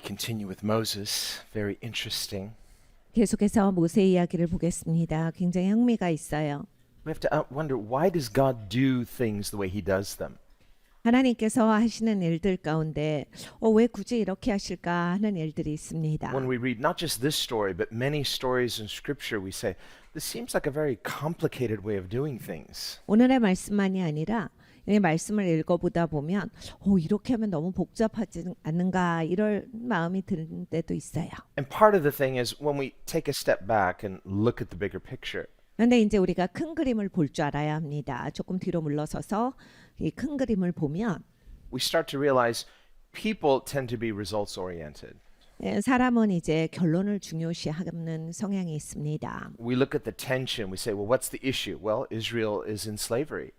continue with Moses. Very interesting. 계속해서 모세 이야기를 보겠습니다. 굉장히 흥미가 있어요. We have to wonder, why does God do things the way he does them? 하나님께서 하시는 일들 가운데 왜 굳이 이렇게 하실까 하는 일들이 있습니다. When we read not just this story, but many stories in Scripture, we say, this seems like a very complicated way of doing things. 오늘의 말씀만이 아니라 이 말씀을 읽어보다 보면 이렇게 하면 너무 복잡하지 않는가 이럴 마음이 드는 때도 있어요. And part of the thing is when we take a step back and look at the bigger picture, 그런데 이제 우리가 큰 그림을 볼 줄 알아야 합니다. 조금 뒤로 물러서서 이 큰 그림을 보면 we start to realize people tend to be results oriented. 사람은 이제 결론을 중요시하는 성향이 있습니다. We look at the tension, we say, well, what's the issue? Well, Israel is in slavery.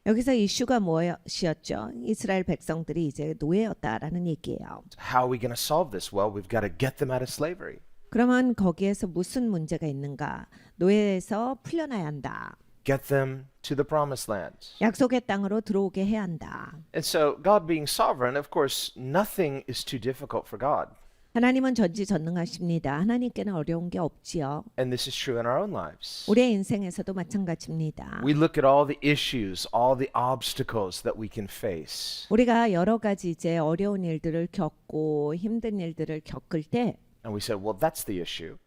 여기서 이슈가 무엇이었죠? 이스라엘 백성들이 이제 노예였다라는 얘기예요. How are we going to solve this? Well, we've got to get them out of slavery. 그러면 거기에서 무슨 문제가 있는가? 노예에서 풀려나야 한다. Get them to the promised land. 약속의 땅으로 들어오게 해야 한다. And so, God being sovereign, of course, nothing is too difficult for God. 하나님은 전지전능하십니다. 하나님께는 어려운 게 없지요. And this is true in our own lives. 우리의 인생에서도 마찬가지입니다. We look at all the issues, all the obstacles that we can face. 우리가 여러 가지 이제 어려운 일들을 겪고 힘든 일들을 겪을 때 And we say, well, that's the issue.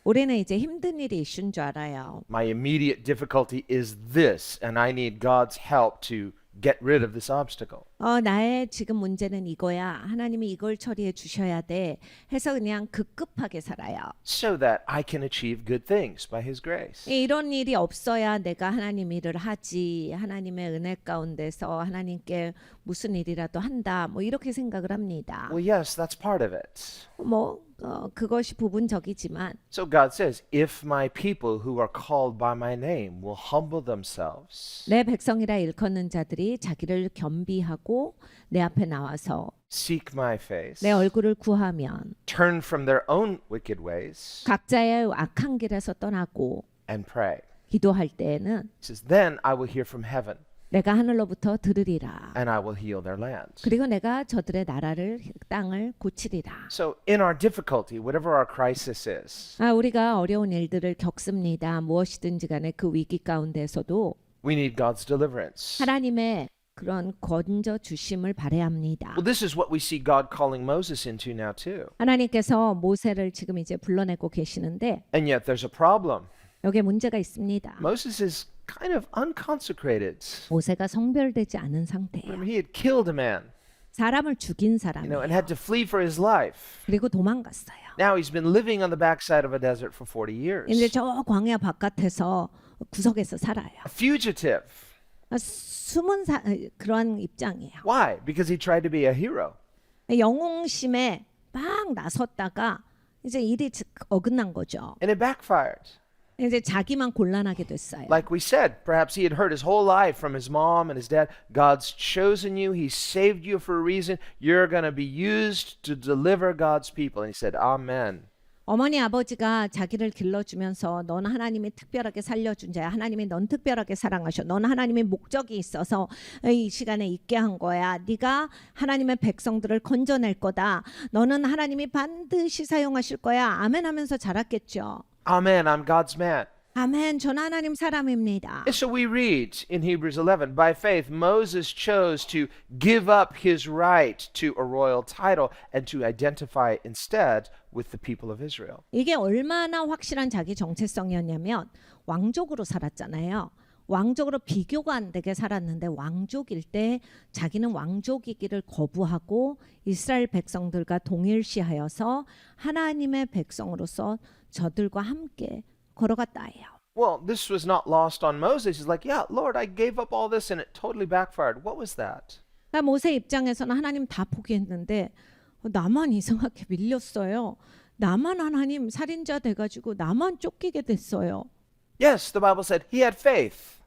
우리는 이제 힘든 일이 이슈인 줄 알아요. My immediate difficulty is this, and I need God's help to get rid of this obstacle. 나의 지금 문제는 이거야. 하나님이 이걸 처리해 주셔야 돼. 해서 그냥 급급하게 살아요. So that I can achieve good things by His grace. 이런 일이 없어야 내가 하나님 일을 하지. 하나님의 은혜 가운데서 하나님께 무슨 일이라도 한다. 뭐 이렇게 생각을 합니다. Well, yes, that's part of it. 그것이 부분적이지만 So God says, if my people who are called by my name will humble themselves, 내 백성이라 일컫는 자들이 자기를 겸비하고 내 앞에 나와서 seek my face, 내 얼굴을 구하면 turn from their own wicked ways, 각자의 악한 길에서 떠나고 and pray. 기도할 때에는 He says, then I will hear from heaven, 내가 하늘로부터 들으리라. and I will heal their land. 그리고 내가 저들의 나라를 땅을 고치리라. So in our difficulty, whatever our crisis is, 우리가 어려운 일들을 겪습니다. 무엇이든지 간에 그 위기 가운데서도 we need God's deliverance. 하나님의 그런 건져 주심을 바라야 합니다. Well, this is what we see God calling Moses into now too. 하나님께서 모세를 지금 이제 불러내고 계시는데 And yet there's a problem. 여기에 문제가 있습니다. Moses is kind of unconsecrated. 모세가 성별되지 않은 상태예요. Remember, he had killed a man, 사람을 죽인 and 사람이에요. had to flee for his life. 그리고 도망갔어요. Now he's been living on the backside of a desert for 40 이제 years. 저 광야 바깥에서 구석에서 살아요. A fugitive. 숨은 그런 입장이에요. Why? Because he tried to be a hero. 영웅심에 막 나섰다가 이제 일이 어긋난 거죠. And it backfired. 이제 자기만 곤란하게 됐어요. Like we said, perhaps he had heard his whole life from his mom and his dad, God's chosen you, he saved you for a reason, you're going to be used to deliver God's people. And he said, Amen. 어머니 아버지가 자기를 길러주면서 넌 하나님이 특별하게 살려준 자야. 하나님이 넌 특별하게 사랑하셔. 넌 하나님의 목적이 있어서 이 시간에 있게 한 거야. 네가 하나님의 백성들을 건져낼 거다. 너는 하나님이 반드시 사용하실 거야. 아멘 하면서 자랐겠죠. Amen, I'm God's man. 아멘. 전 하나님 사람입니다. And so we read in Hebrews 11, by faith Moses chose to give up his right to a royal title and to identify instead with the people of Israel. 이게 얼마나 확실한 자기 정체성이었냐면 왕족으로 살았잖아요. 왕족으로 비교가 안 되게 살았는데 왕족일 때 자기는 왕족이기를 거부하고 이스라엘 백성들과 동일시하여서 하나님의 백성으로서 저들과 함께 걸어갔다예요. Well, this was not lost on Moses. He's like, yeah, Lord, I gave up all this and it totally backfired. What was that? 그러니까 모세 입장에서는 하나님 다 포기했는데 나만 이상하게 밀렸어요. 나만 하나님 살인자 돼가지고 나만 쫓기게 됐어요. Yes, the Bible said he had faith.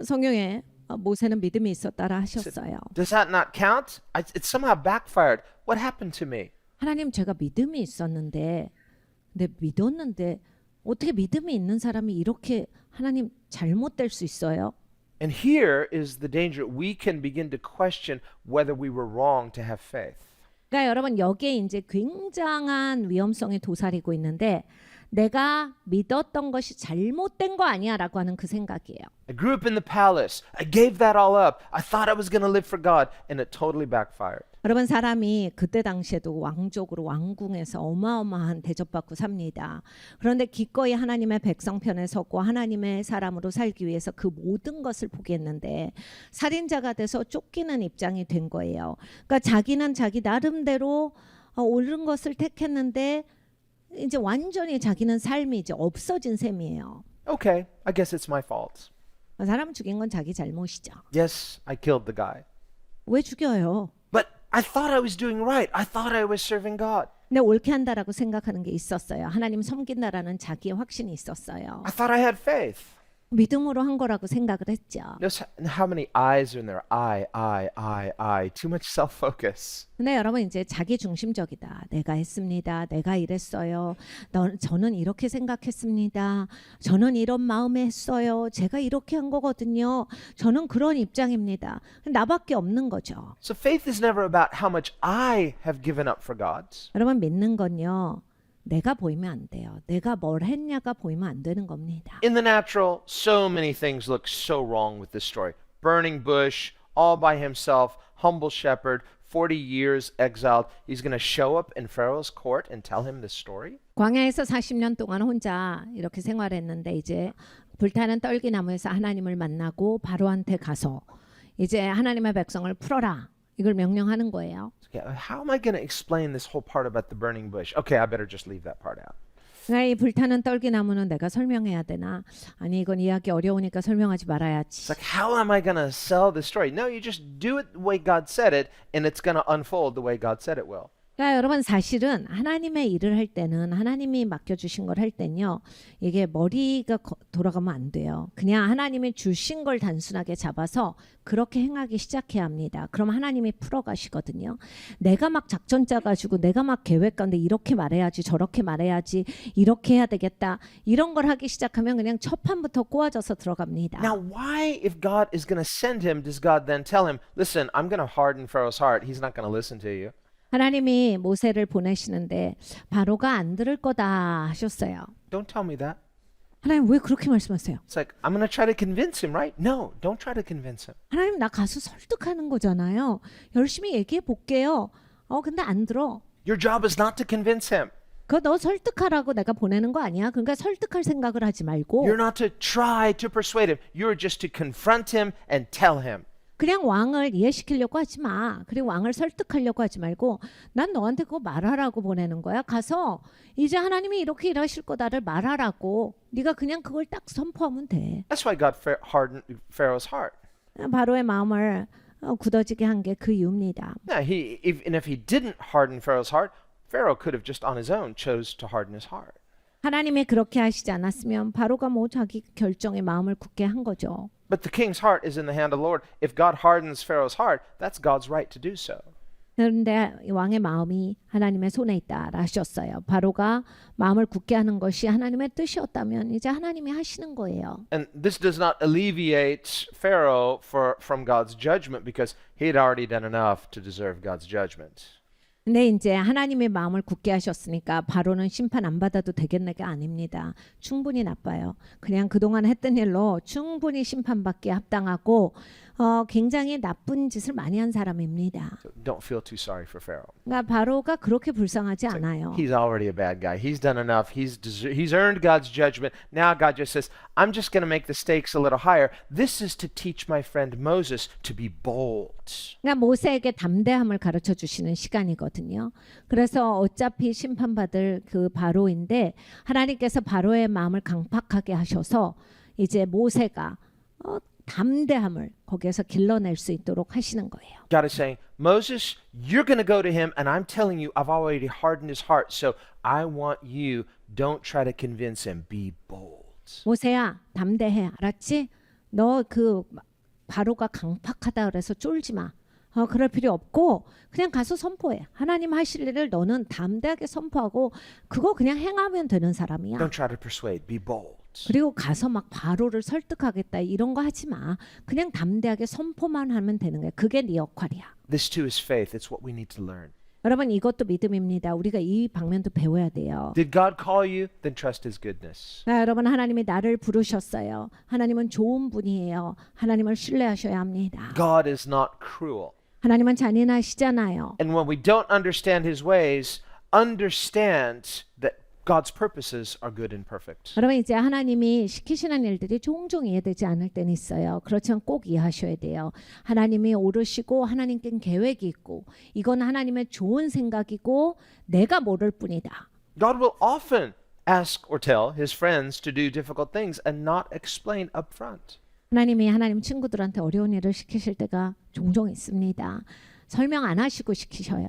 성경에 모세는 믿음이 있었다라 하셨어요. Does that not count? It somehow backfired. What happened to me? 하나님 제가 믿음이 있었는데 믿었는데 어떻게 믿음이 있는 사람이 이렇게 하나님 잘못될 수 있어요? And here is the danger. We can begin to question whether we were wrong to have faith. 그러니까 여러분 여기에 이제 굉장한 위험성이 도사리고 있는데 내가 믿었던 것이 잘못된 거 아니야라고 하는 그 생각이에요. I grew up in the palace. I gave that all up. I thought I was going to live for God, and it totally backfired. 여러분 사람이 그때 당시에도 왕족으로 왕궁에서 어마어마한 대접받고 삽니다. 그런데 기꺼이 하나님의 백성 편에 섰고 하나님의 사람으로 살기 위해서 그 모든 것을 포기했는데 살인자가 돼서 쫓기는 입장이 된 거예요. 그러니까 자기는 자기 나름대로 옳은 것을 택했는데 이제 완전히 자기는 삶이 이제 없어진 셈이에요. Okay, I guess it's my fault. 사람 죽인 건 자기 잘못이죠. Yes, I killed the guy. 왜 죽여요? But I thought I was doing right. I thought I was serving God. 근데 옳게 한다라고 생각하는 게 있었어요. 하나님 섬긴다라는 자기의 확신이 있었어요. I thought I had faith. 믿음으로 한 거라고 생각을 했죠. Notice how many I's are in there. I. Too much self-focus. 근데 여러분 이제 자기 중심적이다. 내가 했습니다. 내가 이랬어요. 저는 이렇게 생각했습니다. 저는 이런 마음에 했어요. 제가 이렇게 한 거거든요. 저는 그런 입장입니다. 나밖에 없는 거죠. So faith is never about how much I have given up for God. 여러분 믿는 건요. 내가 보이면 안 돼요. 내가 뭘 했냐가 보이면 안 되는 겁니다. In the natural, so many things look so wrong with this story. Burning bush, all by himself, humble shepherd, 40 years exiled. He's going to show up in Pharaoh's court and tell him this story? 광야에서 40년 동안 혼자 이렇게 생활했는데 이제 불타는 떨기나무에서 하나님을 만나고 바로한테 가서 이제 하나님의 백성을 풀어라. 이걸 명령하는 거예요. Okay, how am I going to explain this whole part about the burning bush? Okay, I better just leave that part out. 그러니까 이 불타는 떨기나무는 내가 설명해야 되나? 아니 이건 이야기 어려우니까 설명하지 말아야지. It's like, how am I going to sell this story? No, you just do it the way God said it, and it's going to unfold the way God said it will. 그러니까 여러분 사실은 하나님의 일을 할 때는 하나님이 맡겨주신 걸 할 때는요. 이게 머리가 돌아가면 안 돼요. 그냥 하나님이 주신 걸 단순하게 잡아서 그렇게 행하기 시작해야 합니다. 그럼 하나님이 풀어가시거든요. 내가 막 작전 짜가지고 내가 막 계획 가운데 이렇게 말해야지 저렇게 말해야지 이렇게 해야 되겠다. 이런 걸 하기 시작하면 그냥 첫 판부터 꼬아져서 들어갑니다. Now, why, if God is going to send him, does God then tell him, listen, I'm going to harden Pharaoh's heart. He's not going to listen to you. 하나님이 모세를 보내시는데 바로가 안 들을 거다 하셨어요. Don't tell me that. 하나님 왜 그렇게 말씀하세요? It's like, I'm going to try to convince him, right? No, don't try to convince him. 하나님 나 가서 설득하는 거잖아요. 열심히 얘기해 볼게요. 근데 안 들어. Your job is not to convince him. 그거 너 설득하라고 내가 보내는 거 아니야. 그러니까 설득할 생각을 하지 말고 You're not to try to persuade him. You're just to confront him and tell him. 그냥 왕을 이해시키려고 하지 마. 그리고 왕을 설득하려고 하지 말고 난 너한테 그거 말하라고 보내는 거야. 가서 이제 하나님이 이렇게 일하실 거다를 말하라고. 네가 그냥 그걸 딱 선포하면 돼. That's why God hardened Pharaoh's heart. 바로의 마음을 굳어지게 한 게 그 이유입니다. Yeah, if he didn't harden Pharaoh's heart, Pharaoh could have just on his own chose to harden his heart. 하나님이 그렇게 하시지 않았으면 바로가 뭐 자기 결정에 마음을 굳게 한 거죠. But the king's heart is in the hand of the Lord. If God hardens Pharaoh's heart, that's God's right to do so. 그런데 왕의 마음이 하나님의 손에 있다라 하셨어요. 바로가 마음을 굳게 하는 것이 하나님의 뜻이었다면 이제 하나님이 하시는 거예요. And this does not alleviate Pharaoh from God's judgment because he had already done enough to deserve God's judgment. 근데 이제 하나님의 마음을 굳게 하셨으니까 바로는 심판 안 받아도 되겠네가 아닙니다. 충분히 나빠요. 그냥 그동안 했던 일로 충분히 심판받기에 합당하고 굉장히 나쁜 짓을 많이 한 사람입니다. So don't feel too sorry for Pharaoh. 그러니까 바로가 그렇게 불쌍하지 않아요. He's already a bad guy. He's done enough. He's earned God's judgment. Now God just says, I'm just going to make the stakes a little higher. This is to teach my friend Moses to be bold. 그러니까 모세에게 담대함을 가르쳐 주시는 시간이거든요. 그래서 어차피 심판받을 그 바로인데 하나님께서 바로의 마음을 강팍하게 하셔서 이제 모세가 담대함을 거기에서 길러낼 수 있도록 하시는 거예요. God is saying, Moses, you're going to go to him, and I'm telling you, I've already hardened his heart. So I want you, don't try to convince him. Be bold. 모세야, 담대해. 알았지? 너 그 바로가 강팍하다 그래서 쫄지 마. 그럴 필요 없고 그냥 가서 선포해. 하나님 하실 일을 너는 담대하게 선포하고 그거 그냥 행하면 되는 사람이야. Don't try to persuade. Be bold. 그리고 가서 막 바로를 설득하겠다 이런 거 하지 마. 그냥 담대하게 선포만 하면 되는 거야. 그게 네 역할이야. This too is faith. It's what we need to learn. 여러분 이것도 믿음입니다. 우리가 이 방면도 배워야 돼요. Did God call you? Then trust His goodness. 여러분 하나님이 나를 부르셨어요. 하나님은 좋은 분이에요. 하나님을 신뢰하셔야 합니다. God is not cruel. 하나님은 잔인하시잖아요. And when we don't understand His ways, understand that God's purposes are good and perfect. 여러분 이제 하나님이 시키시는 일들이 종종 이해되지 않을 때는 있어요. 그렇지만 꼭 이해하셔야 돼요. 하나님이 오르시고 하나님께는 계획이 있고 이건 하나님의 좋은 생각이고 내가 모를 뿐이다. God will often ask or tell His friends to do difficult things and not explain up front. 하나님이 하나님 친구들한테 어려운 일을 시키실 때가 종종 있습니다. 설명 안 하시고 시키셔요.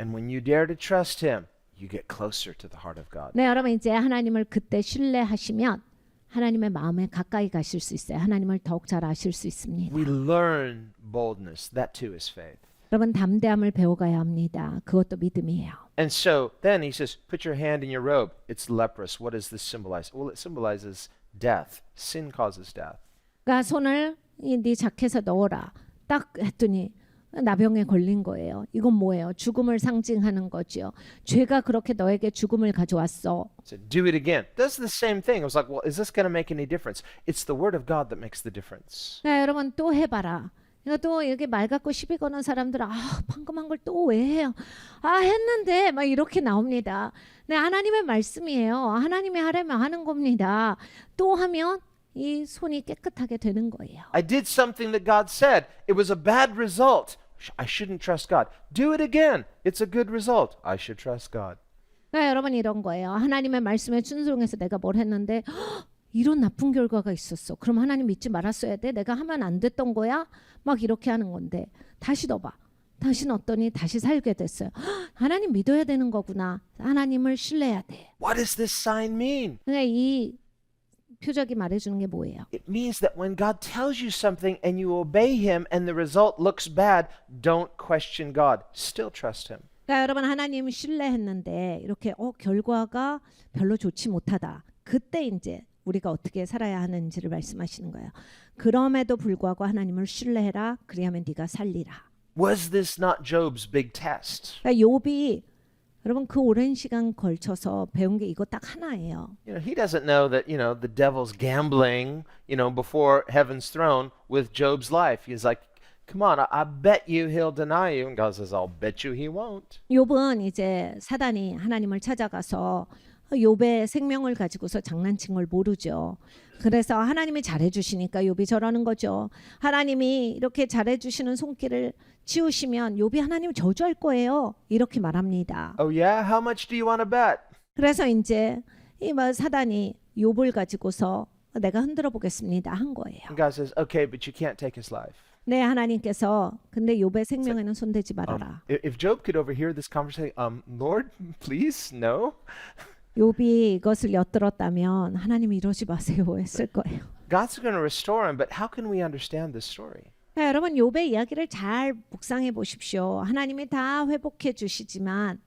And when you dare to trust Him, you get closer to the heart of God. 네, 여러분 이제 하나님을 그때 신뢰하시면 하나님의 마음에 가까이 가실 수 있어요. 하나님을 더욱 잘 아실 수 있습니다. We learn boldness. That too is faith. 여러분 담대함을 배워가야 합니다. 그것도 믿음이에요. And so then He says, put your hand in your robe. It's leprous. What does this symbolize? Well, it symbolizes death. Sin causes death. 그러니까 손을 네 자켓에 넣어라. 딱 했더니 나병에 걸린 거예요. 이건 뭐예요? 죽음을 상징하는 거죠. 죄가 그렇게 너에게 죽음을 가져왔어. So do it again. That's the same thing. I was like, well, is this going to make any difference? It's the word of God that makes the difference. 네, 여러분 또 해봐라. 이거 또 이렇게 말 갖고 시비 거는 사람들은 방금 한 걸 또 왜 해요? 했는데 막 이렇게 나옵니다. 네, 하나님의 말씀이에요. 하나님이 하려면 하는 겁니다. 또 하면 이 손이 깨끗하게 되는 거예요. I did something that God said. It was a bad result. I shouldn't trust God. Do it again. It's a good result. I should trust God. 네, 여러분 이런 거예요. 하나님의 말씀에 순종해서 내가 뭘 했는데 이런 나쁜 결과가 있었어. 그럼 하나님 믿지 말았어야 돼? 내가 하면 안 됐던 거야? 막 이렇게 하는 건데 다시 넣어봐. 다시 넣었더니 다시 살게 됐어요. 하나님 믿어야 되는 거구나. 하나님을 신뢰해야 돼. What does this sign mean? 그러니까 이 표적이 말해주는 게 뭐예요? It means that when God tells you something and you obey Him and the result looks bad, don't question God. Still trust Him. 그러니까 여러분 하나님 신뢰했는데 이렇게 결과가 별로 좋지 못하다. 그때 이제 우리가 어떻게 살아야 하는지를 말씀하시는 거예요. 그럼에도 불구하고 하나님을 신뢰해라. 그리하면 네가 살리라. Was this not Job's big test? 그러니까 욥이 여러분 그 오랜 시간 걸쳐서 배운 게 이거 딱 하나예요. You know, he doesn't know that, the devil's gambling, before heaven's throne with Job's life. He's like, come on, I bet you he'll deny you. And God says, I'll bet you he won't. 욥은 이제 사단이 하나님을 찾아가서 욥의 생명을 가지고서 장난친 걸 모르죠. 그래서 하나님이 잘해주시니까 욥이 저러는 거죠. 하나님이 이렇게 잘해주시는 손길을 치우시면 욥이 하나님 저주할 거예요. 이렇게 말합니다. Oh yeah? How much do you want to bet? 그래서 이제 이 사단이 욥을 가지고서 내가 흔들어 보겠습니다 한 거예요. And God says, okay, but you can't take his life. 네, 하나님께서 근데 욥의 생명에는 손대지 말아라. If Job could overhear this conversation, Lord, please, no. 욥이 이것을 엿들었다면 하나님이 이러지 마세요 했을 거예요. God's going to restore him, but how can we understand this story? 네, 여러분 욥의 이야기를 잘 묵상해 보십시오. 하나님이 다 회복해 주시지만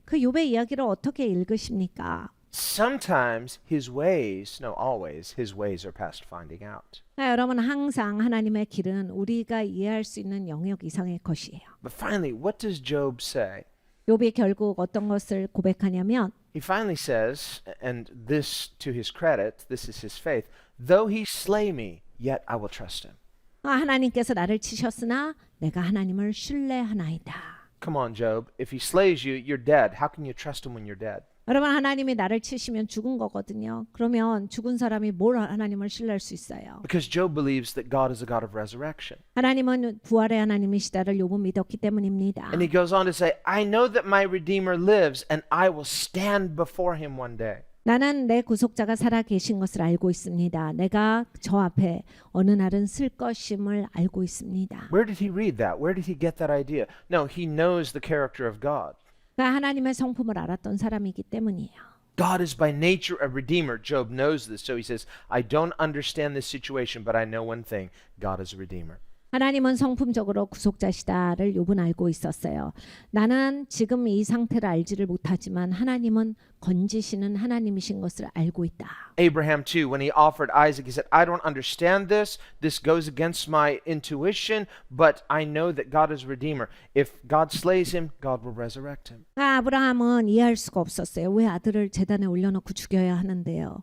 그 욥의 이야기를 어떻게 읽으십니까? Sometimes his ways, no, always, his ways are past finding out. 네, 여러분 항상 하나님의 길은 우리가 이해할 수 있는 영역 이상의 것이에요. But finally, what does Job say? 욥이 결국 어떤 것을 고백하냐면 He finally says, and this to his credit, this is his faith, though he slay me, yet I will trust him. 하나님께서 나를 치셨으나 내가 하나님을 신뢰하나이다. Come on, Job. If he slays you, you're dead. How can you trust him when you're dead? 여러분 하나님이 나를 치시면 죽은 거거든요. 그러면 죽은 사람이 뭘 하나님을 신뢰할 수 있어요? Because Job believes that God is a God of resurrection. 하나님은 부활의 하나님이시다를 욥은 믿었기 때문입니다. And he goes on to say, I know that my Redeemer lives and I will stand before him one day. 나는 내 구속자가 살아 계신 것을 알고 있습니다. 내가 저 앞에 어느 날은 쓸 것임을 알고 있습니다. Where did he read that? Where did he get that idea? No, he knows the character of God. 그러니까 하나님의 성품을 알았던 사람이기 때문이에요. God is by nature a redeemer. Job knows this. So he says, I don't understand this situation, but I know one thing. God is a redeemer. 하나님은 성품적으로 구속자시다를 욥은 알고 있었어요. 나는 지금 이 상태를 알지를 못하지만 하나님은 건지시는 하나님이신 것을 알고 있다. Abraham too, when he offered Isaac, he said, I don't understand this. This goes against my intuition, but I know that God is Redeemer. If God slays him, God will resurrect him. 아브라함은 이해할 수가 없었어요. 왜 아들을 제단에 올려놓고 죽여야 하는데요.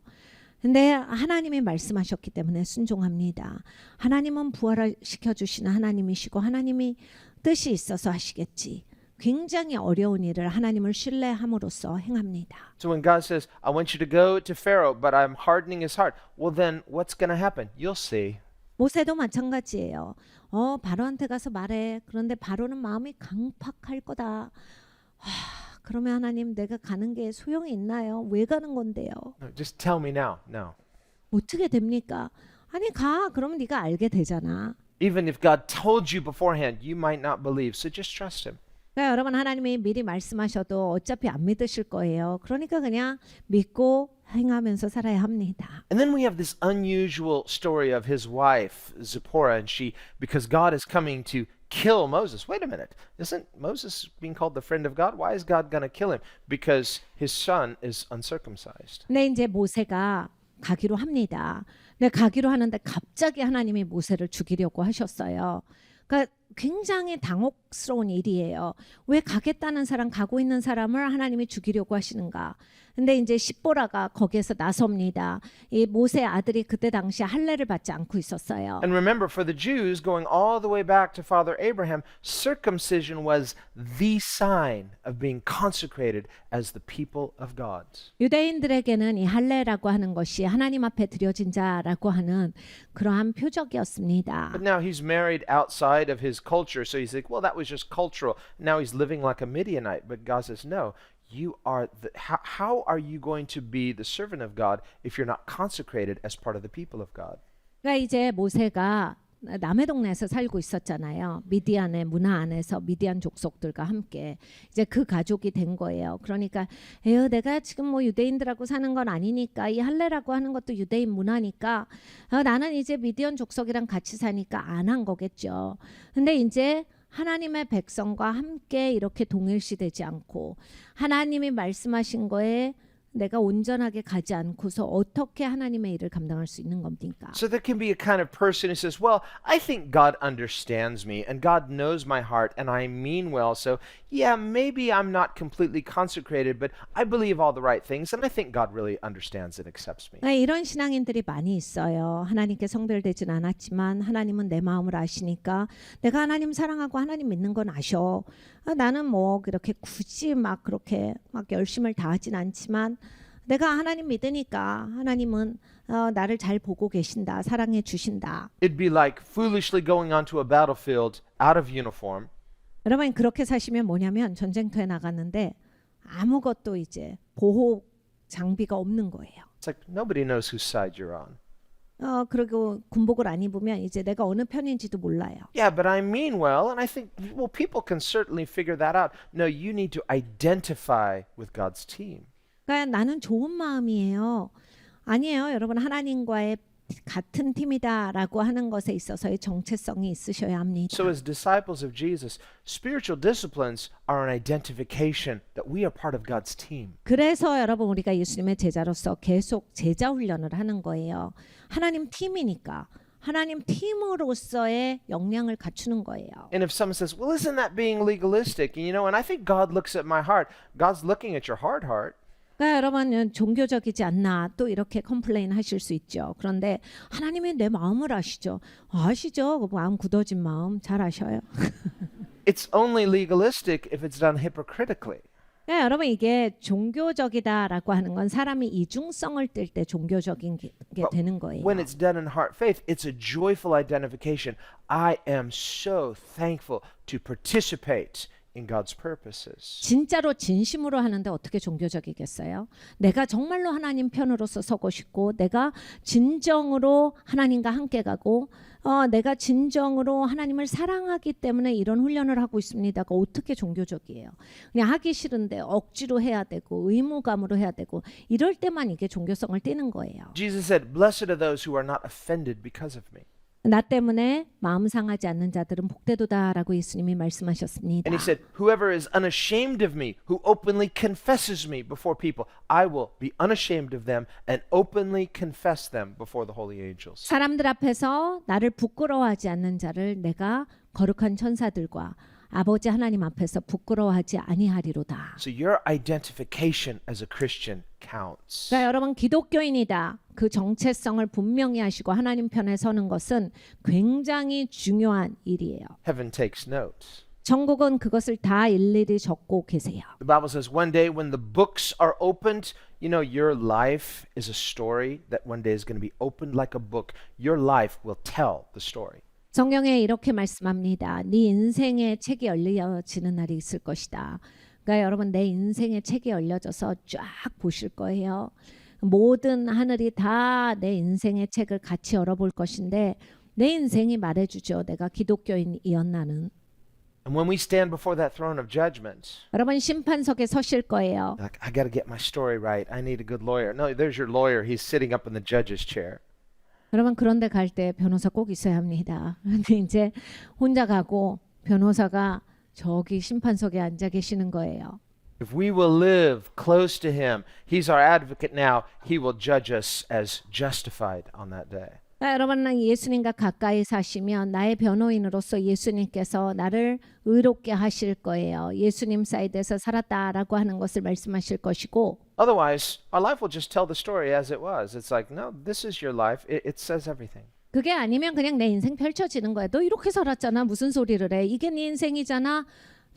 근데 하나님이 말씀하셨기 때문에 순종합니다. 하나님은 부활을 시켜주시는 하나님이시고 하나님이 뜻이 있어서 하시겠지. 굉장히 어려운 일을 하나님을 신뢰함으로써 행합니다. So when God says, I want you to go to Pharaoh, but I'm hardening his heart, well then what's going to happen? You'll see. 모세도 마찬가지예요. 바로한테 가서 말해. 그런데 바로는 마음이 강팍할 거다. 그러면 하나님 내가 가는 게 소용이 있나요? 왜 가는 건데요? No, just tell me now. No. 어떻게 됩니까? 아니 가. 그러면 네가 알게 되잖아. Even if God told you beforehand, you might not believe. So just trust him. 그러니까 여러분 하나님이 미리 말씀하셔도 어차피 안 믿으실 거예요. 그러니까 그냥 믿고 행하면서 살아야 합니다. And then we have this unusual story of his wife, Zipporah, and because God is coming to kill Moses. Wait a minute. Isn't Moses being called the friend of God? Why is God going to kill him? Because his son is uncircumcised. 근데 이제 모세가 가기로 합니다. 근데 가기로 하는데 갑자기 하나님이 모세를 죽이려고 하셨어요. 그러니까 굉장히 당혹스러운 일이에요. 왜 가겠다는 사람, 가고 있는 사람을 하나님이 죽이려고 하시는가? 근데 이제 십보라가 거기에서 나섭니다. 이 모세 아들이 그때 당시 할례를 받지 않고 있었어요. And remember, for the Jews, going all the way back to Father Abraham, circumcision was the sign of being consecrated as the people of God. 유대인들에게는 이 할례라고 하는 것이 하나님 앞에 드려진 자라고 하는 그러한 표적이었습니다. But now he's married outside of his culture, so he's like, well, that was just cultural. Now he's living like a Midianite. But God says, no, you are how are you going to be the servant of God if you're not consecrated as part of the people of God? 그러니까 이제 모세가 남의 동네에서 살고 있었잖아요. 미디안의 문화 안에서 미디안 족속들과 함께 이제 그 가족이 된 거예요. 그러니까 내가 지금 뭐 유대인들하고 사는 건 아니니까 이 할례라고 하는 것도 유대인 문화니까 나는 이제 미디안 족속이랑 같이 사니까 안 한 거겠죠. 근데 이제 하나님의 백성과 함께 이렇게 동일시되지 않고 하나님이 말씀하신 거에 내가 온전하게 가지 않고서 어떻게 하나님의 일을 감당할 수 있는 겁니까? So there can be a kind of person who says, well, I think God understands me and God knows my heart and I mean well. So yeah, maybe I'm not completely consecrated, but I believe all the right things and I think God really understands and accepts me. 이런 신앙인들이 많이 있어요. 하나님께 성별되진 않았지만 하나님은 내 마음을 아시니까 내가 하나님 사랑하고 하나님 믿는 건 아셔. 나는 뭐 그렇게 굳이 막 그렇게 막 열심을 다하진 않지만 내가 하나님 믿으니까 하나님은 나를 잘 보고 계신다. 사랑해 주신다. It'd be like foolishly going onto a battlefield out of uniform. 여러분 그렇게 사시면 뭐냐면 전쟁터에 나갔는데 아무것도 이제 보호 장비가 없는 거예요. It's like nobody knows whose side you're on. 그리고 군복을 안 입으면 이제 내가 어느 편인지도 몰라요. Yeah, but I mean well, and I think, well, people can certainly figure that out. No, you need to identify with God's team. 그러니까 나는 좋은 마음이에요. 아니에요. 여러분 하나님과의 같은 팀이다라고 하는 것에 있어서의 정체성이 있으셔야 합니다. So as disciples of Jesus, spiritual disciplines are an identification that we are part of God's team. 그래서 여러분 우리가 예수님의 제자로서 계속 제자 훈련을 하는 거예요. 하나님 팀이니까. 하나님 팀으로서의 역량을 갖추는 거예요. And if someone says, well, isn't that being legalistic? And I think God looks at my heart. God's looking at your hard heart. 그러니까 여러분은 종교적이지 않나 또 이렇게 컴플레인 하실 수 있죠. 그런데 하나님이 내 마음을 아시죠. 아시죠. 그 마음 굳어진 마음 잘 아셔요. It's only legalistic if it's done hypocritically. 그러니까 여러분 이게 종교적이다라고 하는 건 사람이 이중성을 띨 때 종교적인 게 되는 거예요. When it's done in heart faith, it's a joyful identification. I am so thankful to participate in God's purposes. 진짜로 진심으로 하는데 어떻게 종교적이겠어요? 내가 정말로 하나님 편으로서 서고 싶고 내가 진정으로 하나님과 함께 가고 내가 진정으로 하나님을 사랑하기 때문에 이런 훈련을 하고 있습니다가 어떻게 종교적이에요? 그냥 하기 싫은데 억지로 해야 되고 의무감으로 해야 되고 이럴 때만 이게 종교성을 띠는 거예요. Jesus said, blessed are those who are not offended because of me. 나 때문에 마음 상하지 않는 자들은 복되도다라고 예수님이 말씀하셨습니다. And he said, whoever is unashamed of me, who openly confesses me before people, I will be unashamed of them and openly confess them before the holy angels. 사람들 앞에서 나를 부끄러워하지 않는 자를 내가 거룩한 천사들과 아버지 하나님 앞에서 부끄러워하지 아니하리로다. So your identification as a Christian counts. 그러니까 여러분 기독교인이다. 그 정체성을 분명히 하시고 하나님 편에 서는 것은 굉장히 중요한 일이에요. Heaven takes note. 천국은 그것을 다 일일이 적고 계세요. The Bible says one day when the books are opened, you know, your life is a story that one day is going to be opened like a book. Your life will tell the story. 성경에 이렇게 말씀합니다. 네 인생의 책이 열려지는 날이 있을 것이다. 그러니까 여러분 내 인생의 책이 열려져서 쫙 보실 거예요. 모든 하늘이 다 내 인생의 책을 같이 열어볼 것인데 내 인생이 말해주죠. 내가 기독교인이었나는. And when we stand before that throne of judgment, 여러분 심판석에 서실 거예요. like, I got to get my story right. I need a good lawyer. No, there's your lawyer. He's sitting up in the judge's chair. 여러분 그런데 갈 때 변호사 꼭 있어야 합니다. 그런데 이제 혼자 가고 변호사가 저기 심판석에 앉아 계시는 거예요. If we will live close to him, he's our advocate now. He will judge us as justified on that day. 여러분 예수님과 가까이 사시면 나의 변호인으로서 예수님께서 나를 의롭게 하실 거예요. 예수님 사이드에서 살았다라고 하는 것을 말씀하실 것이고 Otherwise, our life will just tell the story as it was. It's like, no, this is your life. It says everything. 그게 아니면 그냥 내 인생 펼쳐지는 거야. 너 이렇게 살았잖아. 무슨 소리를 해. 이게 네 인생이잖아.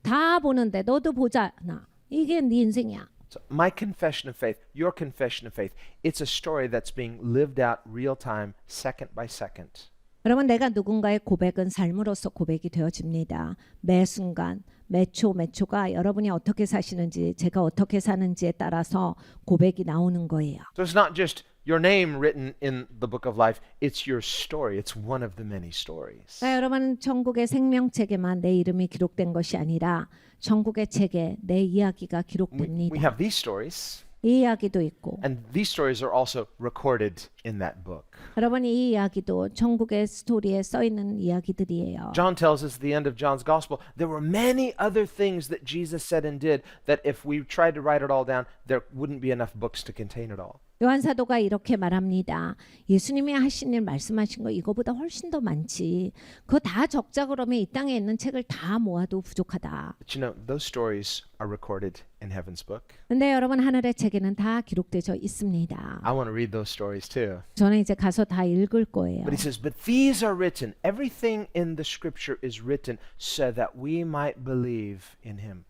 다 보는데 너도 보잖아. 이게 네 인생이야. So my confession of faith, your confession of faith, it's a story that's being lived out real time, second by second. 여러분 내가 누군가의 고백은 삶으로서 고백이 되어집니다. 매 순간, 매 초가 여러분이 어떻게 사시는지 제가 어떻게 사는지에 따라서 고백이 나오는 거예요. So it's not just your name written in the book of life, it's your story. It's one of the many stories. 여러분 천국의 생명책에만 내 이름이 기록된 것이 아니라 천국의 책에 내 이야기가 We 기록됩니다. have these stories, 이 이야기도 있고 and these stories are also recorded in that book. 여러분 이 이야기도 천국의 스토리에 써 있는 이야기들이에요. John tells us at the end of John's gospel, there were many other things that Jesus said and did that if we tried to write it all down, there wouldn't be enough books to contain it all. 요한 사도가 이렇게 말합니다. 예수님이 하신 일 말씀하신 거 이거보다 훨씬 더 많지. 그거 다 적자 그러면 이 땅에 있는 책을 다 모아도 부족하다. But you know, those stories are recorded in heaven's book. 근데 여러분 하늘의 책에는 다 기록되어 있습니다. I want to read those stories too. 저는 이제 가서 다 읽을 거예요. But he says, but these are written, everything in the scripture is written so that we might believe in him.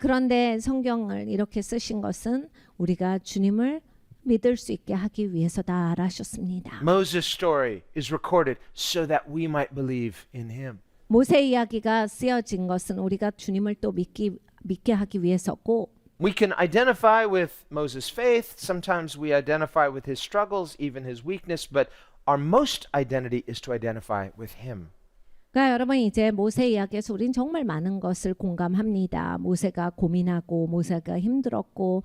그런데 성경을 이렇게 쓰신 것은 우리가 주님을 믿을 수 있게 하기 위해서다 하셨습니다. Moses' story is recorded so that we might believe in him. 모세 이야기가 쓰여진 것은 우리가 주님을 또 믿게 하기 위해서고 We can identify with Moses' faith. Sometimes we identify with his struggles, even his weakness, but our most identity is to identify with him. 그러니까 여러분 이제 모세 이야기에서 우린 정말 많은 것을 공감합니다. 모세가 고민하고 모세가 힘들었고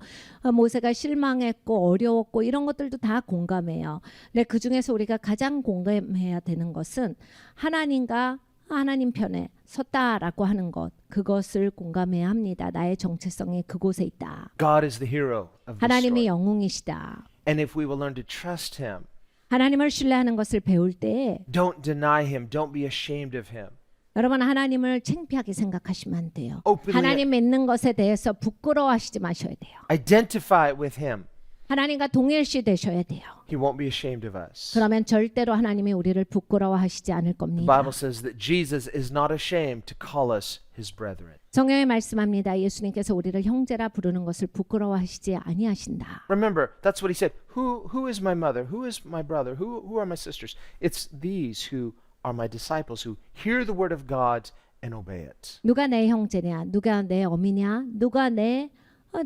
모세가 실망했고 어려웠고 이런 것들도 다 공감해요. 근데 그중에서 우리가 가장 공감해야 되는 것은 하나님과 하나님 편에 섰다라고 하는 것 그것을 공감해야 합니다. 나의 정체성이 그곳에 있다. God is the hero of the 하나님이 story. 영웅이시다. And if we will learn to trust him, 하나님을 신뢰하는 것을 배울 때 don't deny him, don't be ashamed of him. 여러분 하나님을 창피하게 생각하시면 안 돼요. Openly- 하나님 믿는 것에 대해서 부끄러워하시지 마셔야 돼요. Identify with him. 하나님과 동일시 되셔야 돼요. He won't be ashamed of us. 그러면 절대로 하나님이 우리를 부끄러워하시지 않을 The 겁니다. Bible says that Jesus is not ashamed to call us his brethren. 성경에 말씀합니다. 예수님께서 우리를 형제라 부르는 것을 부끄러워하시지 아니하신다. Remember, that's what he said. Who is my mother? Who is my brother? Who are my sisters? It's these who are my disciples who hear the word of God and obey it. 누가 내 형제냐? 누가 내 어미냐? 누가 내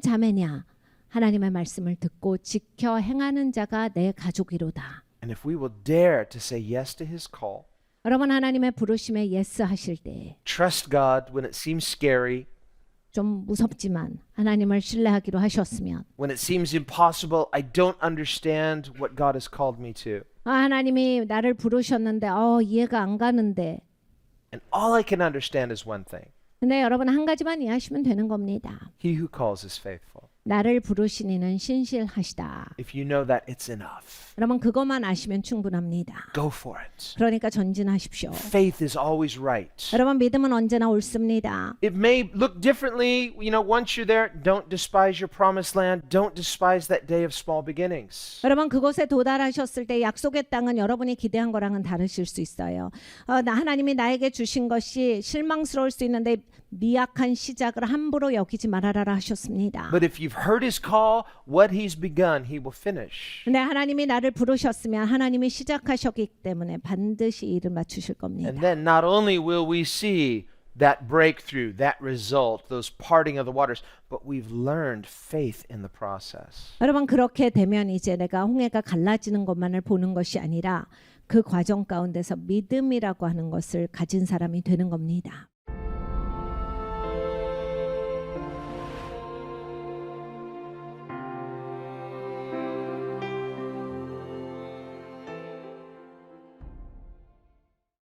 자매냐? 하나님의 말씀을 듣고 지켜 행하는 자가 내 가족이로다. And if we will dare to say yes to his call, 여러분 하나님의 부르심에 예스 하실 때 trust God when it seems scary, 좀 무섭지만 하나님을 신뢰하기로 하셨으면 When it seems impossible, I don't understand what God has called me to. 하나님이 나를 부르셨는데 이해가 안 가는데 And all I can understand is one thing. 근데 여러분 한 가지만 이해하시면 되는 겁니다. He who calls is faithful. 나를 부르시니는 신실하시다. If you know that, it's enough. 여러분 그것만 아시면 충분합니다. Go for it. 그러니까 전진하십시오. Faith is always right. 여러분 믿음은 언제나 옳습니다. It may look differently, once you're there. Don't despise your promised land. Don't despise that day of small beginnings. 여러분 그곳에 도달하셨을 때 약속의 땅은 여러분이 기대한 거랑은 다르실 수 있어요. 하나님이 나에게 주신 것이 실망스러울 수 있는데 미약한 시작을 함부로 여기지 말아라 하셨습니다. But if you've heard his call, what he's begun, he will finish. 근데 하나님이 나를 부르셨으면 하나님이 시작하셨기 때문에 반드시 일을 마치실 겁니다. And then not only will we see that breakthrough, that result, those parting of the waters, but we've learned faith in the process. 여러분 그렇게 되면 이제 내가 홍해가 갈라지는 것만을 보는 것이 아니라 그 과정 가운데서 믿음이라고 하는 것을 가진 사람이 되는 겁니다.